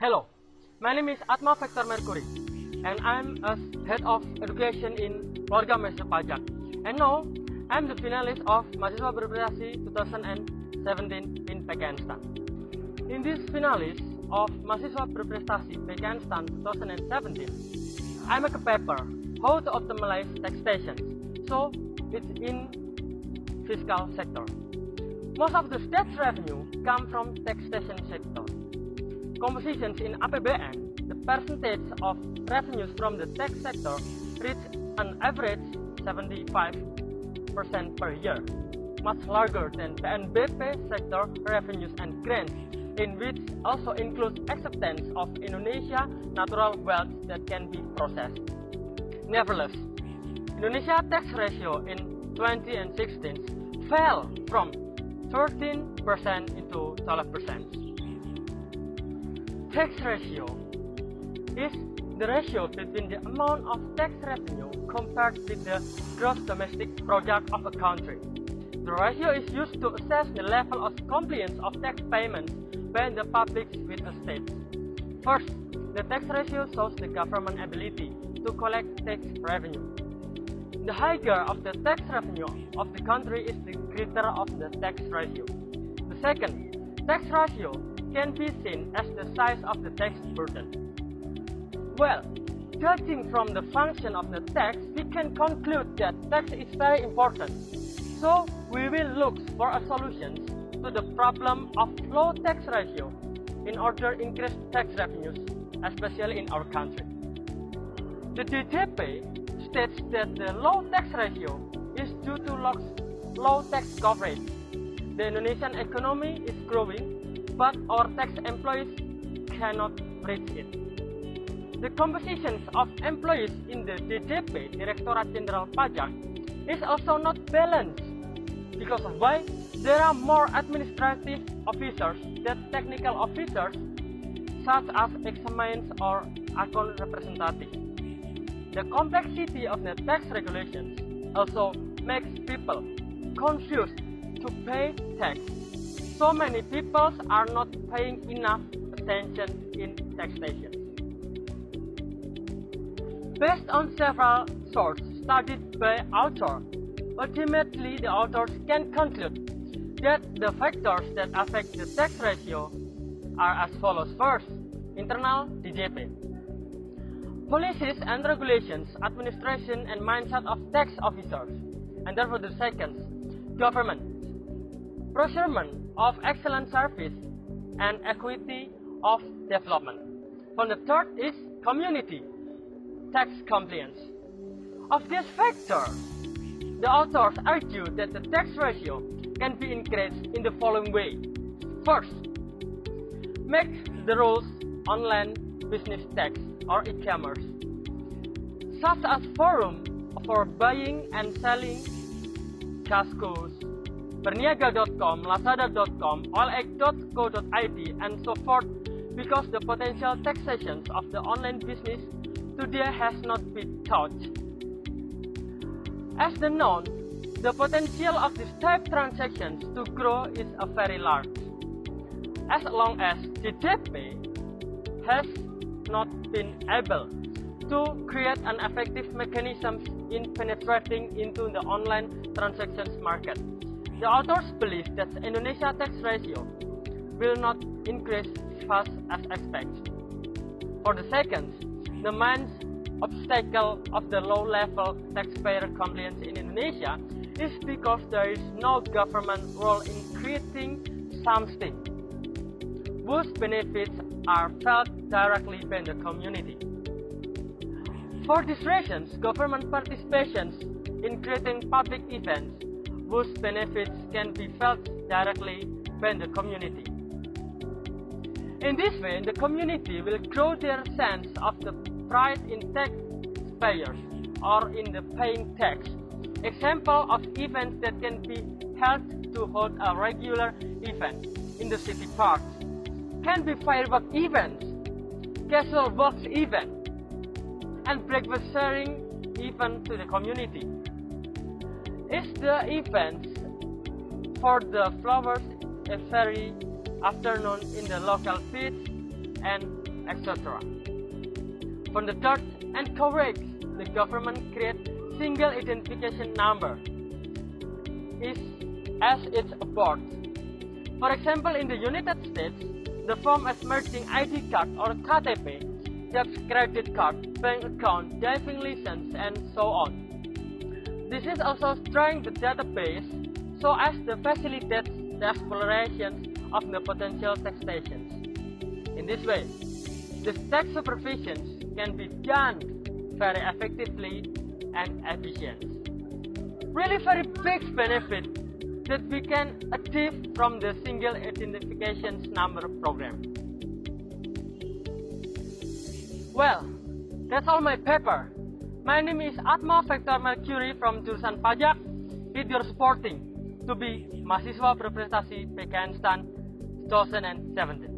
Hello, my name is Atma Vektor Mercury, and I'm a head of education in Keluarga Mahasiswa Pajak. And now, I'm the finalist of Mahasiswa Berprestasi 2017 in Pakistan. In this finalist of Mahasiswa Berprestasi Pakistan 2017, I make a paper how to optimize taxation. So, it's in fiscal sector. Most of the state revenue come from taxation sector. Compositions in APBN, the percentage of revenues from the tax sector reach an average 75% per year, much larger than PNBP sector revenues and grants, in which also includes acceptance of Indonesia natural wealth that can be processed. Nevertheless, Indonesia tax ratio in 2016 fell from 13% into 12%. Tax ratio is the ratio between the amount of tax revenue compared with the gross domestic product of a country. The ratio is used to assess the level of compliance of tax payments by the public with the state. First, the tax ratio shows the government ability to collect tax revenue. The higher of the tax revenue of the country is the greater of the tax ratio. The second, tax ratio can be seen as the size of the tax burden. Well, judging from the function of the tax, we can conclude that tax is very important. So, we will look for a solution to the problem of low tax ratio in order to increase tax revenues, especially in our country. The DJP states that the low tax ratio is due to low tax coverage. The Indonesian economy is growing, but our tax employees cannot reach it. The compositions of employees in the DJP, Directorate Jenderal Pajak, is also not balanced. Because of why? There are more administrative officers than technical officers, such as examines or account representatives. The complexity of the tax regulations also makes people confused to pay tax. So many people are not paying enough attention in taxation. Based on several sources studied by authors, ultimately the authors can conclude that the factors that affect the tax ratio are as follows. First, internal DJP. Policies and regulations, administration and mindset of tax officers. And therefore the second, government. Procurement of excellent service and equity of development. For the third is community, tax compliance. Of these factors, the authors argue that the tax ratio can be increased in the following way. First, make the rules online business tax or e-commerce, such as forum for buying and selling Kaskus, Berniaga.com, Lazada.com, OLX.co.id, and so forth, because the potential taxation of the online business today has not been touched. As the known, the potential of this type transactions to grow is very large, as long as the DJP has not been able to create an effective mechanism in penetrating into the online transactions market. The authors believe that the Indonesia tax ratio will not increase fast as expected. For the second, the main obstacle of the low-level taxpayer compliance in Indonesia is because there is no government role in creating something whose benefits are felt directly by the community. For these reasons, government participations in creating public events whose benefits can be felt directly by the community. In this way, the community will grow their sense of the pride in taxpayers or in the paying tax. Example of events that can be held to hold a regular event in the city parks can be firework events, casual walks event, and breakfast sharing event to the community. Is the events for the flowers every afternoon in the local beach and etc. For the third and coverage, the government creates single identification number as its apport. For example, in the United States, the form as merging ID card or KTP, tax credit card, bank account, driving license, and so on. This is also strengthening the database so as to facilitate the exploration of the potential taxations. In this way, the tax supervision can be done very effectively and efficiently. Really very big benefit that we can achieve from the single identification number program. Well, that's all my paper. My name is Atma Vektor Mercury from jurusan Pajak, with your supporting to be mahasiswa berprestasi PKN STAN 2017.